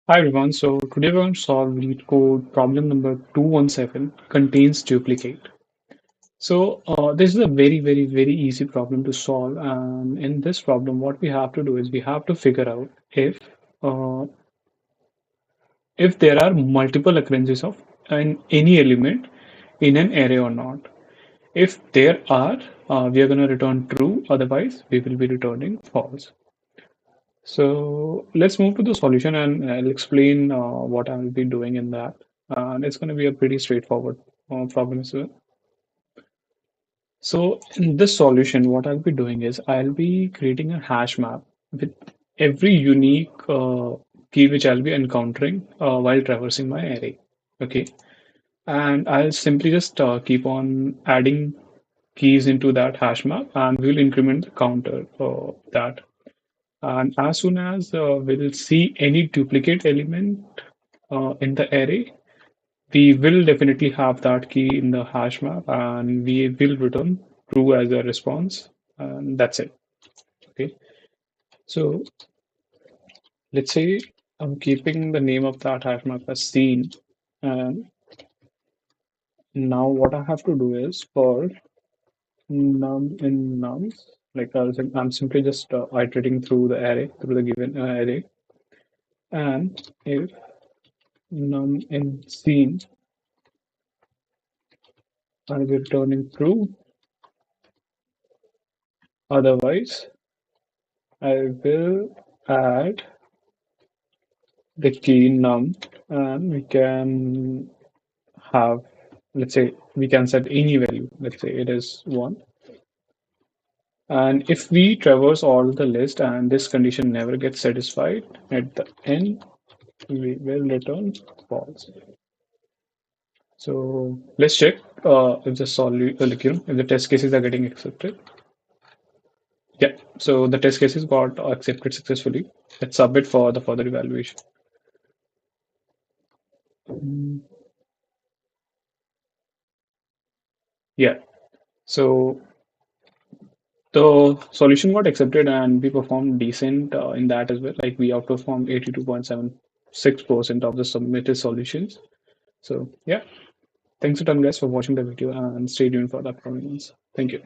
Hi everyone, so today we're going to solve Leetcode problem number 217 contains duplicate. This is a very easy problem to solve, and in this problem what we have to do is we have to figure out uh, if there are multiple occurrences of any element in an array or not. If there are, we are going to return true, otherwise we will be returning false. So let's move to the solution and I'll explain what I'll be doing in that. And it's going to be a pretty straightforward problem as well. So in this solution, what I'll be doing is I'll be creating a hash map with every unique key which I'll be encountering while traversing my array. Okay. And I'll simply just keep on adding keys into that hash map and we'll increment the counter for that. And as soon as we'll see any duplicate element in the array, we will definitely have that key in the hash map and we will return true as a response. And that's it. Okay. So let's say I'm keeping the name of that hash map as scene. And now what I have to do is for num in nums, like I'm simply just iterating through the array, through the given array. And if num in scene I'll be returning true. Otherwise, I will add the key num and we can have, let's say, we can set any value. Let's say it is 1. And if we traverse all the list and this condition never gets satisfied, at the end, we will return false. So let's check if the if the test cases are getting accepted. Yeah, so the test cases got accepted successfully. Let's submit for the further evaluation. Mm, Yeah, so the solution got accepted and we performed decent in that as well. Like we outperformed 82.76% of the submitted solutions. So yeah, thanks a ton guys for watching the video and stay tuned for the upcoming ones. Thank you.